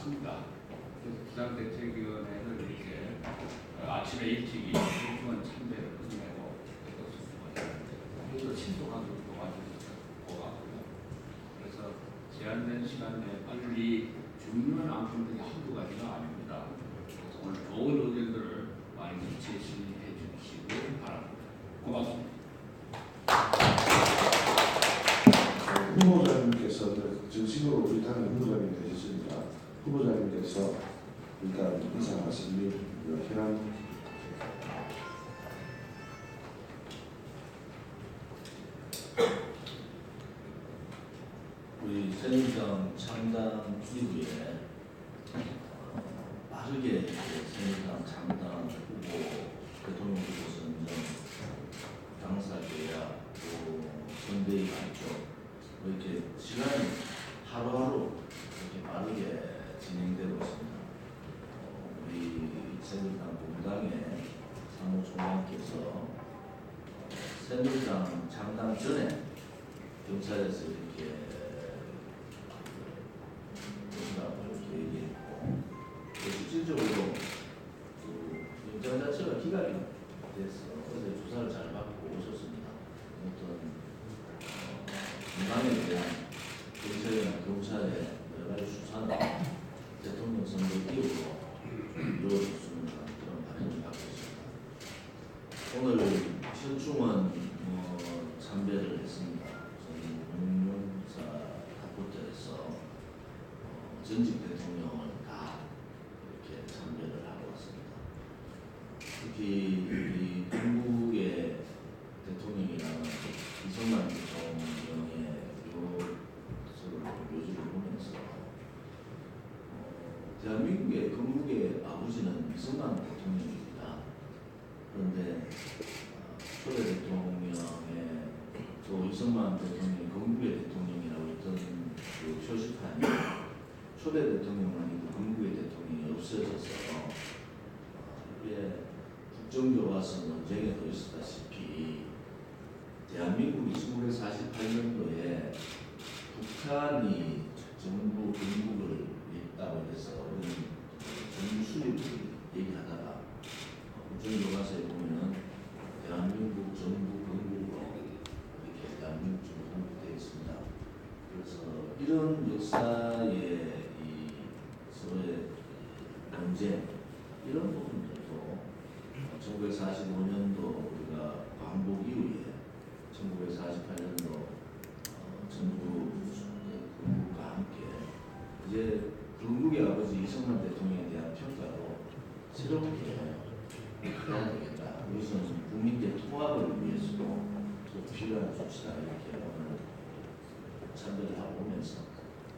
많습니다. 그래서 비상대책위원회를 이렇게 아침에 일찍이 일주원 참배를 끝내고 또 신속하게 도와주셔서 고맙고요. 그래서 제한된 시간 내에 빨리 중요한 안건들이 한두 가지가 아닙니다. 그래서 오늘 좋은 의견들을 많이 제시해 주시기 바랍니다. 고맙습니다. 후보자님께서 정식으로 우리 당의 후보자님 되셨으니까 후보자님께서 일단 인사 말씀 및 현안 우리 새누리당 창당 이후에 빠르게 새누리당 창당 후보 대통령 후보 선정, 당사 계약, 또 선대위 발족 이렇게 시간이 하루하루 이렇게 빠르게 진행되고 있습니다. 우리 새누리당 본부당의 사무총장께서 새누리당 창당 전에 경찰에서 이렇게 이렇게 얘기했고, 실질적으로 영장 자체가 기각이 돼서 어제 조사를 잘 받고 오셨습니다. 어떤 건강에 대한 경찰이나 경찰의 여러 가지 수사는 대통령 선거 이후로 이루어졌습니다. 그런 반응을 받고 있습니다. 오늘 현충원 참배를 했습니다. 저희 공룡사 다포트에서 전직 대통령을 다 이렇게 참배를 하고 왔습니다. 특히 우리 중국의 대통령이라는 이승만 대통령의 묘지를 보면서 대한민국의 건국의 아버지는 이승만 대통령입니다. 그런데 초대 대통령의 또 이승만 대통령이 건국의 대통령이라고 했던 그 표시판이 초대 대통령은 아니고 건국의 대통령이 없어져서 이게 국정교과서 논쟁에도 있었다시피 대한민국이 1948년도에 북한이 정부 건국을 했다고 해서 정부 수립을 얘기하다가 국정교과서에 보면은 대한민국 정부 건국으로 이렇게 대한민국 정부 건국되어 있습니다. 그래서 이런 역사의 이 서로의 논쟁 이런 부분들도 1945년도 우리가 광복 이후에 1948년도 정부 건국과 함께 이제 건국의 아버지 이승만 대통령에 대한 평가도 새롭게 해야 되겠다. 이것은 국민의 통합을 위해서도 꼭 필요한 조치다 이렇게 오늘 참배를 하고 오면서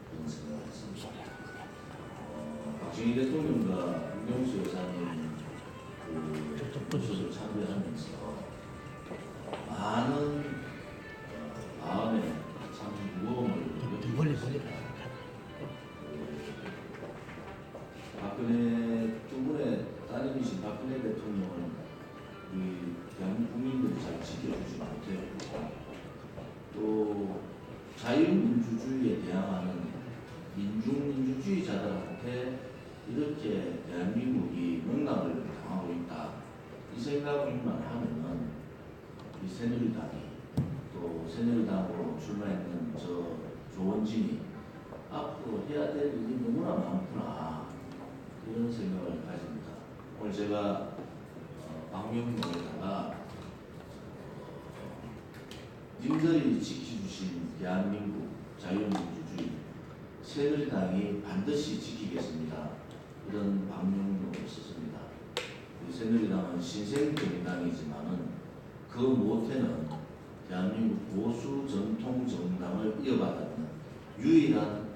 그런 생각을 했습니다. 박정희 대통령과 윤경수 여사님 그 모습을 참배하면서 많은 마음에 참 무거움을 느꼈습니다. 박근혜 두 분의 따님이신 박근혜 대통령은 우리 대한민국 국민들이 잘 지켜주지 못했고 또 자유민주주의에 대항하는 민중민주주의자들한테 이렇게 대한민국이 농락을 당하고 있다. 이 생각만 하면은 이 새누리당이 또 새누리당으로 출마했는 저 조원진이 앞으로 해야 될 일이 너무나 많구나 이런 생각을 가집니다. 오늘 제가 방명록에다가 님들이 지켜주신 대한민국 자유민주주의 새누리당이 반드시 지키겠습니다. 이런 방명록을 썼습니다. 새누리당은 신생정당이지만은 그 못에는 대한민국 보수 전통 정당을 이어받는 유일한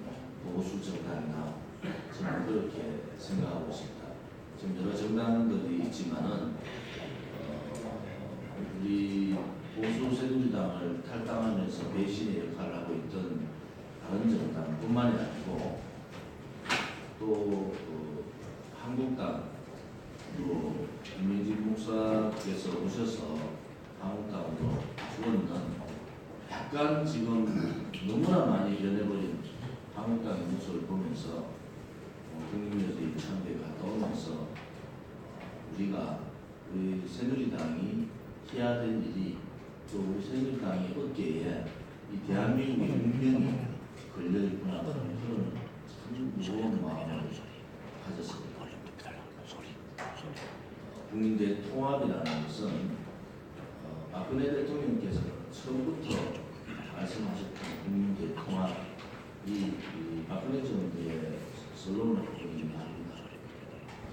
보수 정당이다. 저는 그렇게 생각하고 있습니다. 지금 여러 정당들이 있지만은 우리 보수 새누리당을 탈당하면서 배신의 역할을 하고 있던 다른 정당뿐만이 아니고 또 한국당 또 김민진 목사께서 오셔서 한국당으로 주었는 약간 지금 너무나 많이 변해버린 한국당의 모습을 보면서 우리가 우리 새누리당이 해야 될 일이 또 우리 새누리당의 어깨에 이 대한민국의 운명이 걸려있구나 그런 참 무거운 마음을 가졌습니다. 국민대 통합이라는 것은 박근혜 대통령께서는 처음부터 말씀하셨던 국민대 통합이 박근혜 정부의 선론을 보이긴 합니다.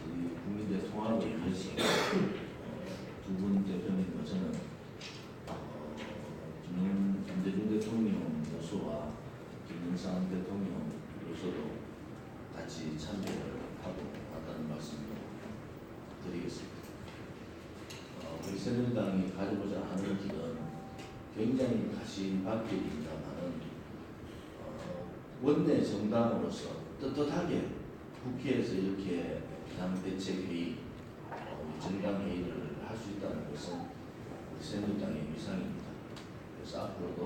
이 국민대 통합을 위해서 두 분 대표님과 저는 김대중 대통령 요소와 김영삼 대통령 요소도 같이 참배를 하고 왔다는 말씀을 드리겠습니다. 우리 새누리당이 가져보자 하는 길은 굉장히 가시밭길입니다만은 원내 정당으로서 떳떳하게 국회에서 이렇게 비상대책회의, 정당회의를 할 수 있다는 것은 우리 새누리당의 위상입니다. 그래서 앞으로도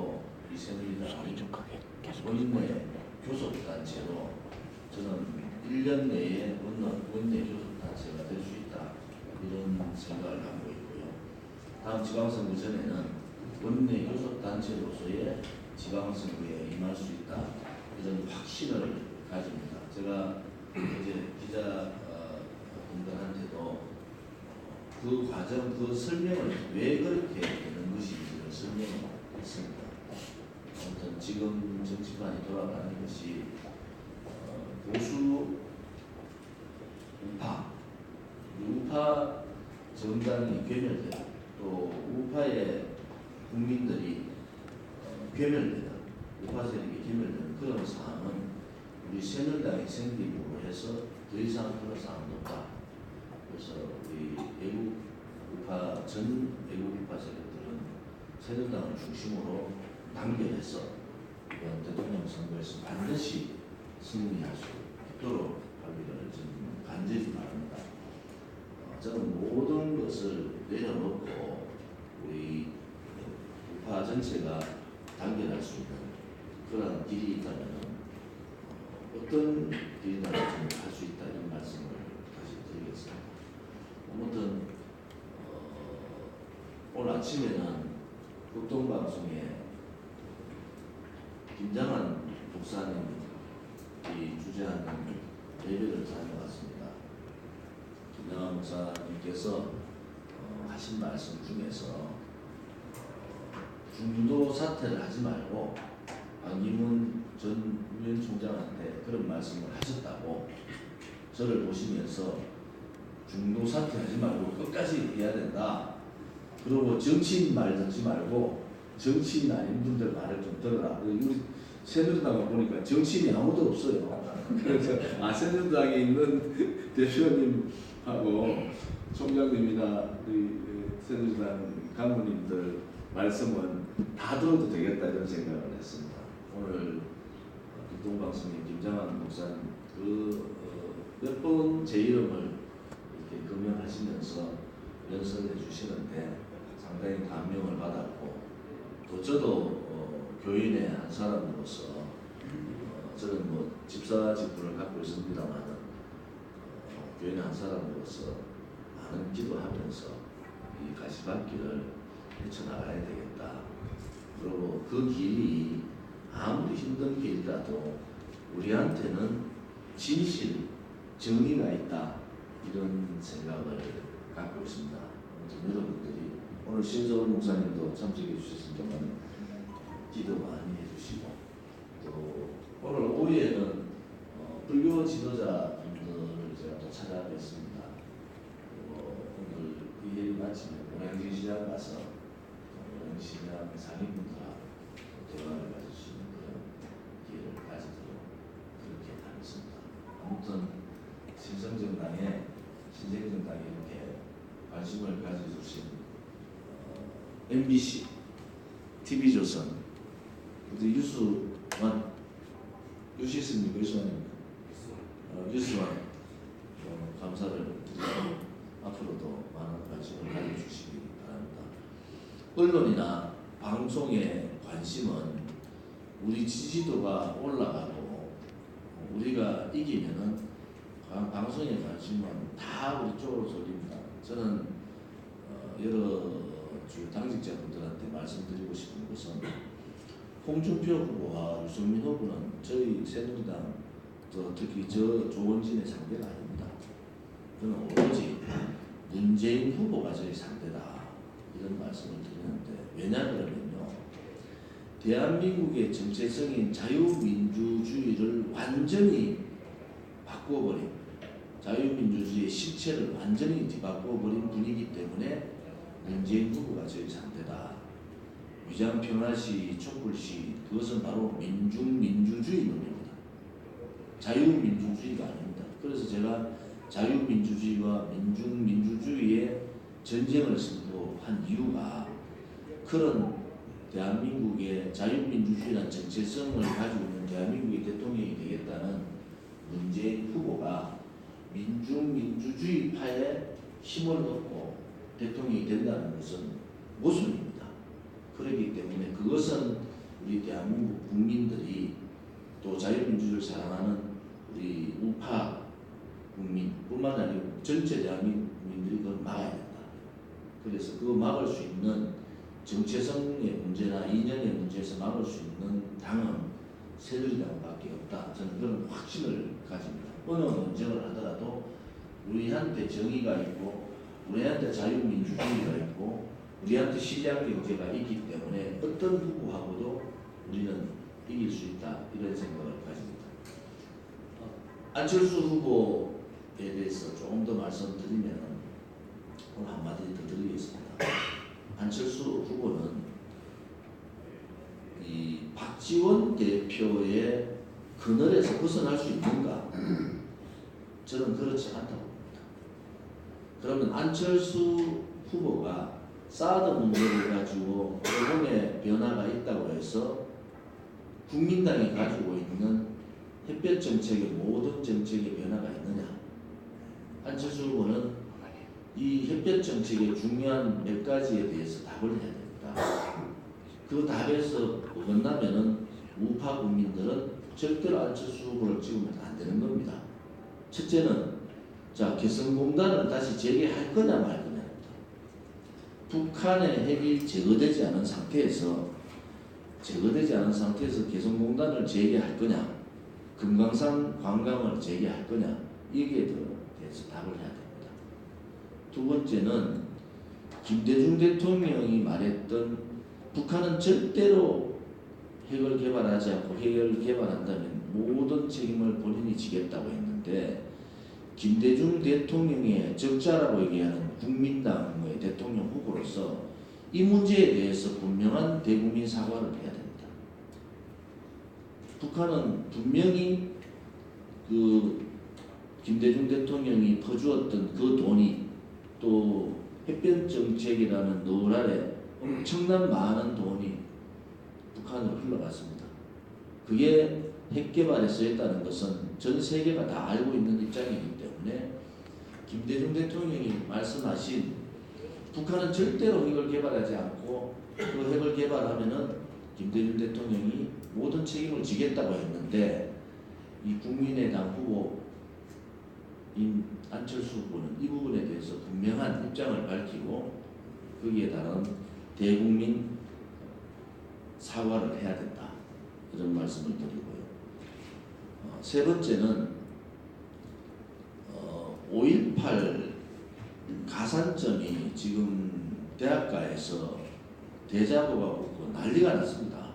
이 새누리당이 원내 교섭단체로 저는 1년 내에 원내 교섭단체가 될 수 있다 이런 생각을 갖고 있고요. 다음 지방선거 전에는 원내 교섭단체로서의 지방선거에 임할 수 있다 이런 확신을 가집니다. 제가 이제 기자분들한테도 그 과정, 그 설명을 왜 그렇게 되는 것인지를 설명을 했습니다. 아무튼 지금 정치판이 돌아가는 것이 보수 우파 정당이 괴멸되고 또 우파의 국민들이 괴멸되는 우파 세력이 괴멸되는 그런 상황은 우리 새누리당이 생김으로 해서 더 이상 그런 상황도 없다. 그래서 우리 전 애국 우파 세력들은 새누리당을 중심으로 단결해서 이번 대통령 선거에서 반드시 승리할 수 있도록 하기를 좀 간절히 바랍니다. 저는 모든 것을 내려놓고 우리 우파 전체가 단결할 수 있는 그런 길이 있다면 어떤 길이라도 할 수 있다 이런 말씀을 다시 드리겠습니다. 아무튼 오늘 아침에는 국동방송에 김장한 목사님이 주재하는 예배를 다녀왔습니다. 김장한 목사님께서 하신 말씀 중에서 중도 사퇴를 하지 말고 안기문 전 유엔 총장한테 그런 말씀을 하셨다고 저를 보시면서 중도 사퇴하지 말고 끝까지 해야 된다. 그리고 정치인 말 듣지 말고 정치인 아닌 분들 말을 좀 들어라. 우리 새누리당을 보니까 정치인이 아무도 없어요. 그래서 새누리당에 있는 대표님하고 총장님이나 우리 새누리당 간부님들 말씀은 다 들어도 되겠다 이런 생각을 했습니다. 오늘 국동방송의 김장한 목사님 몇 번 제 이름을 이렇게 금연하시면서 연설해 주시는데 상당히 감명을 받았고 또 저도 교인의 한 사람으로서 저는 뭐 집사 직분을 갖고 있습니다만은 교인의 한 사람으로서 많은 기도하면서 이 가시밭길을 헤쳐나가야 되겠다. 그리고 그 길이 아무리 힘든 길이라도 우리한테는 진실, 정의가 있다 이런 생각을 갖고 있습니다. 여러분들이 오늘 신서울 목사님도 참석해 주셨습니다만 기도 많이 해주시고 또 오늘 오후에는 불교 지도자분들을 제가 또 찾아뵙습니다. 오늘 이 일이 마치면 오량시장 가서 오량시장 상인분들하고 대화를 가질 수 있는 그런 기회를 가지도록 그렇게 하겠습니다. 아무튼 신성정당에 신생정당에 이렇게 관심을 가져주신 MBC, TV조선, 우리 유수만, 유시스입니까? 유수만입니까? 유수만 감사를 드리고 앞으로도 많은 관심을 가져주시기 바랍니다. 언론이나 방송의 관심은 우리 지지도가 올라가고 우리가 이기면은 방송의 관심은 다 우리 쪽으로 쏠립니다. 저는 여러 주 당직자분들한테 말씀드리고 싶은 것은 홍준표 후보와 유승민 후보는 저희 새누리당 특히 저 조원진의 상대가 아닙니다. 저는 오로지 문재인 후보가 저희 상대다 이런 말씀을 드리는데 왜냐 그러면요. 대한민국의 정체성인 자유민주주의를 완전히 바꾸어버린 자유민주주의의 실체를 완전히 뒤바꾸어버린 분이기 때문에 문재인 후보가 저희 상대다. 위장평화시, 촛불시 그것은 바로 민중민주주의 논리입니다. 자유민주주의가 아닙니다. 그래서 제가 자유민주주의와 민중민주주의의 전쟁을 선포한 이유가 그런 대한민국의 자유민주주의라는 정체성을 가지고 있는 대한민국의 대통령이 되겠다는 문재인 후보가 민중민주주의파에 힘을 얻고 대통령이 된다는 것은 모순입니다. 그렇기 때문에 그것은 우리 대한민국 국민들이 또 자유민주주의를 사랑하는 우리 우파 국민뿐만 아니고 전체 대한민국 국민들이 그걸 막아야 된다. 그래서 그 막을 수 있는 정체성의 문제나 이념의 문제에서 막을 수 있는 당은 새누리당밖에 없다. 저는 그런 확신을 가집니다. 어느 논쟁을 하더라도 우리한테 정의가 있고 우리한테 자유민주주의가 있고 우리한테 시장 경제가 있기 때문에 어떤 후보하고도 우리는 이길 수 있다. 이런 생각을 가집니다. 안철수 후보에 대해서 조금 더 말씀드리면 오늘 한마디 더 드리겠습니다. 안철수 후보는 이 박지원 대표의 그늘에서 벗어날 수 있는가? 저는 그렇지 않다고 봅니다. 그러면 안철수 후보가 사드 문제를 가지고 여론의 변화가 있다고 해서 국민당이 가지고 있는 햇볕 정책의 모든 정책의 변화가 있느냐? 안철수 후보는 이 햇볕 정책의 중요한 몇 가지에 대해서 답을 해야 됩니다. 그 답에서 어긋나면은 우파 국민들은 절대로 안철수 후보를 찍으면 안 되는 겁니다. 첫째는 자 개성공단을 다시 재개할 거냐 말 거냐입니다. 북한의 핵이 제거되지 않은 상태에서 개성공단을 재개할 거냐, 금강산 관광을 재개할 거냐 이게 대해서 답을 해야 됩니다. 두 번째는 김대중 대통령이 말했던 북한은 절대로 핵을 개발하지 않고 핵을 개발한다면 모든 책임을 본인이 지겠다고 했는데 김대중 대통령의 적자라고 얘기하는 국민당의 대통령 후보로서 이 문제에 대해서 분명한 대국민 사과를 해야 됩니다. 북한은 분명히 그 김대중 대통령이 퍼주었던 그 돈이 또 햇볕 정책이라는 너 아래 엄청난 많은 돈이 북한으로 흘러갔습니다. 그게 핵 개발에 쓰였다는 것은 전 세계가 다 알고 있는 입장이기 때문에 김대중 대통령이 말씀하신 북한은 절대로 핵을 개발하지 않고 그 핵을 개발하면은 김대중 대통령이 모든 책임을 지겠다고 했는데 이 국민의당 후보인 안철수 후보는 이 부분에 대해서 분명한 입장을 밝히고 거기에 따른 대국민 사과를 해야 된다. 이런 말씀을 드리고요. 세 번째는 5.18 가산점이 지금 대학가에서 대자보가 붙고 난리가 났습니다.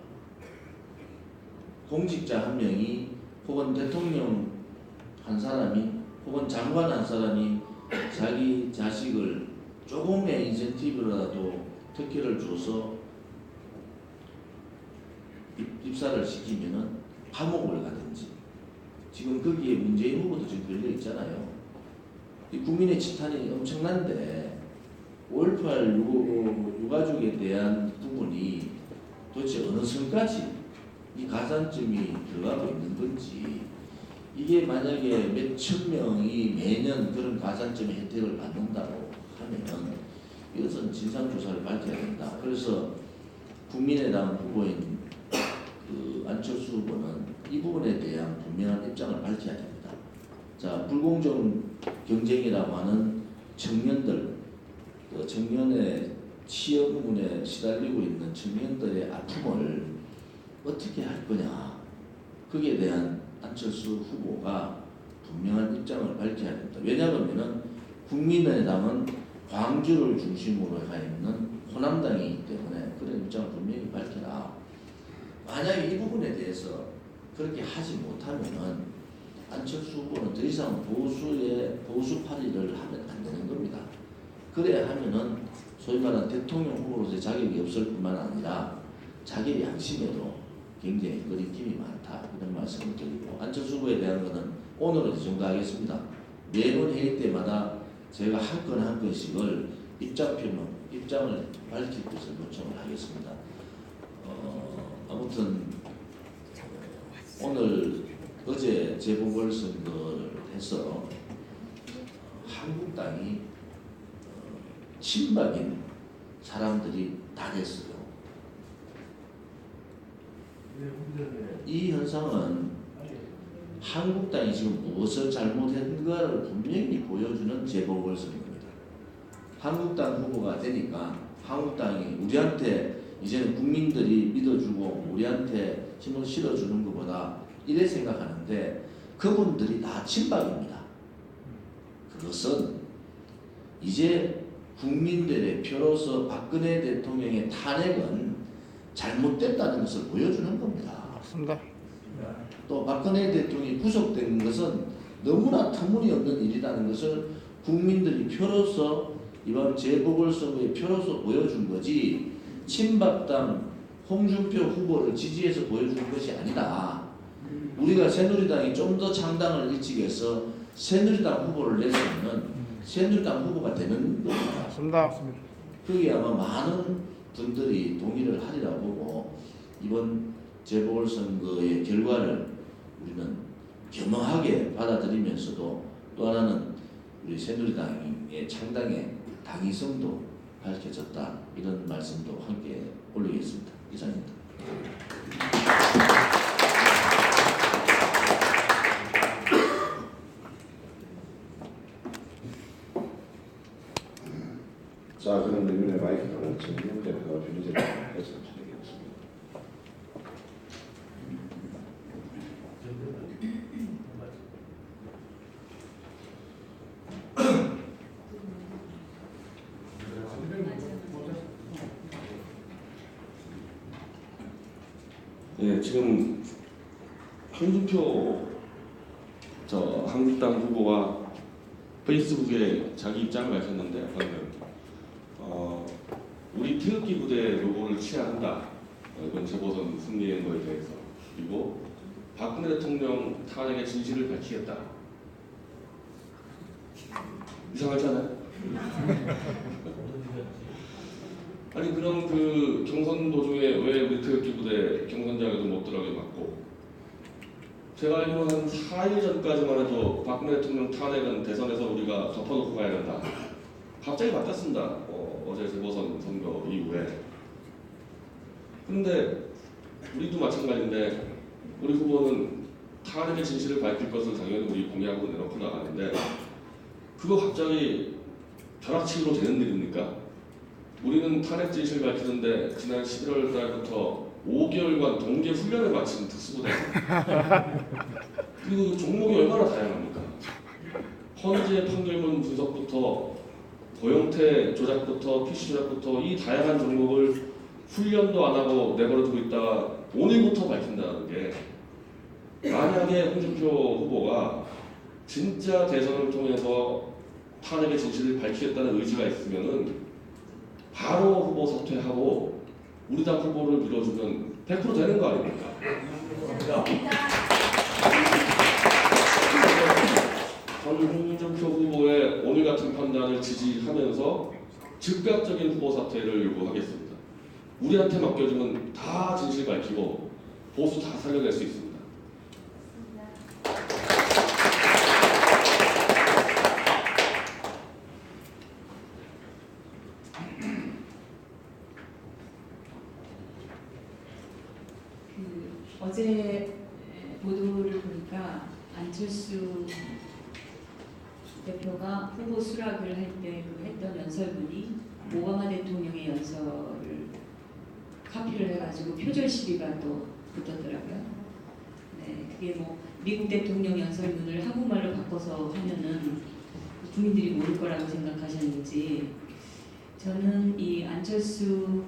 공직자 한 명이 혹은 대통령 한 사람이 혹은 장관 한 사람이 자기 자식을 조금의 인센티브라도 특혜를 줘서 입사를 시키면은 감옥을 가든지 지금 거기에 문재인 후보도 지금 걸려 있잖아요. 이 국민의 지탄이 엄청난데 5.18 유가족에 대한 부분이 도대체 어느 선까지 이 가산점이 들어가고 있는 건지 이게 만약에 몇천 명이 매년 그런 가산점의 혜택을 받는다고 하면은 이것은 진상조사를 밝혀야 된다. 그래서 국민의당 후보인 그 안철수 후보는 이 부분에 대한 분명한 입장을 밝혀야 됩니다. 자, 불공정 경쟁이라고 하는 청년들, 또 청년의 취업문에 시달리고 있는 청년들의 아픔을 어떻게 할 거냐, 거기에 대한 안철수 후보가 분명한 입장을 밝혀야 됩니다. 왜냐하면 국민의당은 광주를 중심으로 가 있는 호남당이기 때문에 그런 입장을 분명히 밝혀라. 만약에 이 부분에 대해서 그렇게 하지 못하면은 안철수 후보는 더 이상 보수파리를 하면 안 되는 겁니다. 그래야 하면은 소위 말하는 대통령 후보로서의 자격이 없을 뿐만 아니라 자기 양심에도 굉장히 거리낌이 많다, 이런 말씀을 드리고, 안철수 후보에 대한 것은 오늘은 이 정도 하겠습니다. 매번 회의 때마다 제가 한 건 한 건씩을 입장을 밝힐 것을 요청을 하겠습니다. 아무튼 오늘 어제 재보궐선거를 해서 한국당이 친박인 사람들이 다 됐어요. 이 현상은 한국당이 지금 무엇을 잘못했는가를 분명히 보여주는 재보궐선거입니다. 한국당 후보가 되니까 한국당이 우리한테 이제는 국민들이 믿어주고 우리한테 힘을 실어주는 것보다 이래 생각하는데, 그분들이 다 친박입니다. 그것은 이제 국민들의 표로서 박근혜 대통령의 탄핵은 잘못됐다는 것을 보여주는 겁니다. 맞습니다. 또 박근혜 대통령이 구속된 것은 너무나 터무니없는 일이라는 것을 국민들이 표로서 이번 재보궐선거의 표로서 보여준 거지, 친박당 홍준표 후보를 지지해서 보여준 것이 아니다. 우리가 새누리당이 좀 더 창당을 일찍 해서 새누리당 후보를 냈으면 새누리당 후보가 되는 겁니다. 맞습니다. 그게 아마 많은 분들이 동의를 하리라 보고, 이번 재보궐선거의 결과를 우리는 겸허하게 받아들이면서도, 또 하나는 우리 새누리당의 창당의 당위성도 밝혀졌다, 이런 말씀도 함께 올리겠습니다. 이상입니다. 자, 그럼 이번에 마이크를 정경 대표가 비례대표에서 드리겠습니다. 예, 지금 홍준표 한국당 후보가 페이스북에 자기 입장을 밝혔는데, 방금 우리 태극기 부대 로고를 취하한다, 이번 재보선 승리한 거에 대해서, 그리고 박근혜 대통령 탄핵의 진실을 밝히겠다. 이상하잖아요. 아니, 그럼 그 경선 도중에 왜 우리 태극기 부대 경선장에도 못 들어가게 막고, 제가 알기로는 한 4일 전까지만 해도 박근혜 대통령 탄핵은 대선에서 우리가 덮어놓고 가야 된다. 갑자기 바뀌었습니다. 어제 재보선 선거 이후에. 그런데 우리도 마찬가지인데, 우리 후보는 탄핵의 진실을 밝힐 것을 당연히 우리 공약으로 내놓고 나가는데, 그거 갑자기 벼락치기로 되는 일입니까? 우리는 탄핵 진실을 밝히는데 지난 11월 달부터 5개월간 동계 훈련을 마친 특수부대, 그리고 종목이 얼마나 다양합니까? 헌재 판결문 분석부터 고용태 조작부터 PC 조작부터 이 다양한 종목을 훈련도 안 하고 내버려두고 있다가 오늘부터 밝힌다는 게, 만약에 홍준표 후보가 진짜 대선을 통해서 탄핵의 진실을 밝히겠다는 의지가 있으면은 바로 후보 사퇴하고 우리 당 후보를 밀어주면 100% 되는 거 아닙니까? 홍준표 후보의 오늘 같은 판단을 지지하면서 즉각적인 후보 사퇴를 요구하겠습니다. 우리한테 맡겨주면 다 진실 밝히고 보수 다 살려낼 수 있습니다. 어제 보도를 보니까 안철수 대표가 후보 수락을 할 때 그 했던 연설문이 오바마 대통령의 연설을 카피를 해가지고 표절 시비가 또 붙었더라고요. 네, 그게 뭐 미국 대통령 연설문을 한국말로 바꿔서 하면은 국민들이 모를 거라고 생각하셨는지, 저는 이 안철수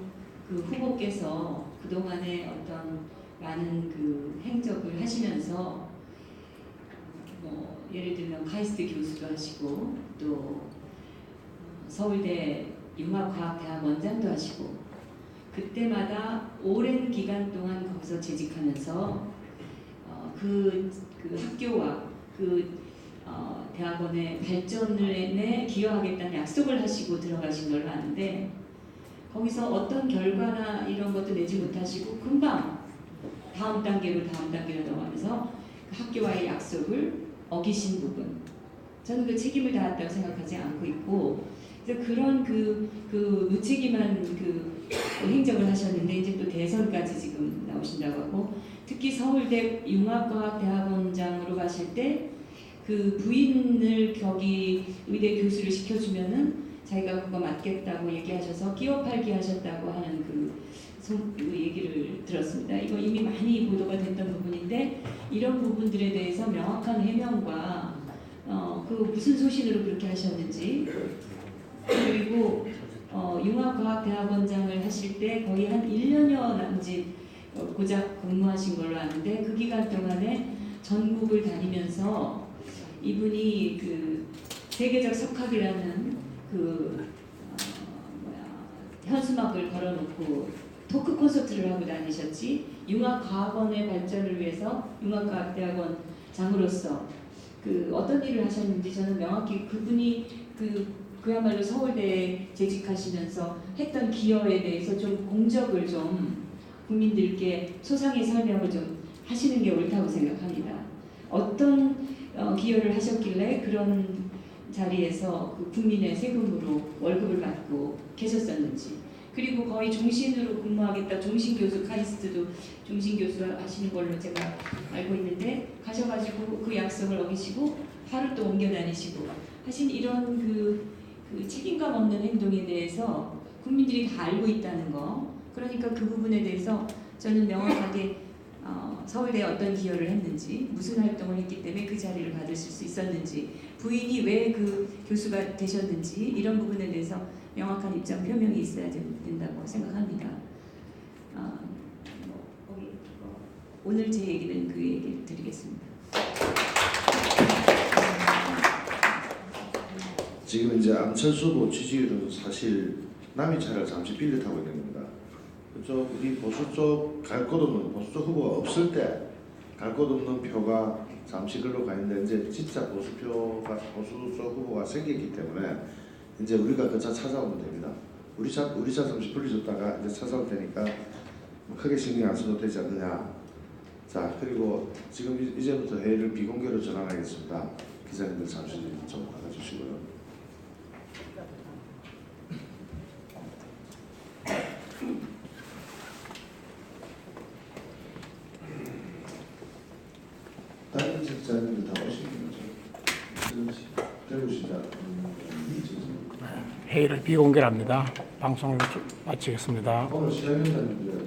그 후보께서 그동안에 어떤 많은 그 행적을 하시면서 뭐 예를 들면 카이스트 교수도 하시고 또 서울대 융합과학대학 원장도 하시고 그때마다 오랜 기간 동안 거기서 재직하면서 그 학교와 대학원의 발전에 기여하겠다는 약속을 하시고 들어가신 걸로 아는데, 거기서 어떤 결과나 이런 것도 내지 못하시고 금방 다음 단계로 넘어가면서 그 학교와의 약속을 어기신 부분, 저는 그 책임을 다했다고 생각하지 않고 있고, 그래서 그런 그 무책임한 그 행적을 하셨는데 이제 또 대선까지 지금 나오신다고 하고, 특히 서울대 융합과학대학원장으로 가실 때 그 부인을 거기 의대 교수를 시켜주면은 자기가 그거 맡겠다고 얘기하셔서 끼어팔기 하셨다고 하는 그 얘기를 들었습니다. 이거 이미 많이 보도가 됐던 부분인데, 이런 부분들에 대해서 명확한 해명과 그 무슨 소신으로 그렇게 하셨는지, 그리고 융합과학대학원장을 하실 때 거의 한 1년여 남짓 고작 근무하신 걸로 아는데, 그 기간 동안에 전국을 다니면서 이분이 그 세계적 석학이라는 현수막을 걸어놓고 토크 콘서트를 하고 다니셨지, 융합과학원의 발전을 위해서 융합과학대학원 장으로서 그 어떤 일을 하셨는지 저는 명확히 그분이 그야말로 서울대에 재직하시면서 했던 기여에 대해서 좀 공적을 좀 국민들께 소상히 설명을 좀 하시는 게 옳다고 생각합니다. 어떤 기여를 하셨길래 그런 자리에서 그 국민의 세금으로 월급을 받고 계셨었는지, 그리고 거의 종신으로 근무하겠다, 종신교수, 카이스트도 종신교수 하시는 걸로 제가 알고 있는데, 가셔가지고 그 약속을 어기시고 하루 또 옮겨 다니시고 하신 이런 그 책임감 없는 행동에 대해서 국민들이 다 알고 있다는 거, 그러니까 그 부분에 대해서 저는 명확하게 서울대에 어떤 기여를 했는지, 무슨 활동을 했기 때문에 그 자리를 받으실 수 있었는지, 부인이 왜 그 교수가 되셨는지, 이런 부분에 대해서 명확한 입장 표명이 있어야 된다고 생각합니다. 오늘 제 얘기는 그 얘기를 드리겠습니다. 지금 이제 안철수 후보 지지율은 사실 남이 차를 잠시 빌려 타고 있는 겁니다. 그쪽 우리 보수 쪽 갈 곳 없는, 보수 쪽 후보가 없을 때 갈 곳 없는 표가 잠시 글로 가 있는데, 이제 진짜 보수 쪽 후보가 생기기 때문에 이제 우리가 그 차 찾아오면 됩니다. 우리 차 잠시 불리줬다가 이제 찾아올 테니까 뭐 크게 신경 안 써도 되지 않느냐. 자, 그리고 지금 이제부터 회의를 비공개로 전환하겠습니다. 기자님들 잠시 좀 나가주시고요. 다른 기자님들 다 오시는 거죠? 대구시장 회의를 비공개합니다. 방송을 마치겠습니다. 오늘 시장위원장님들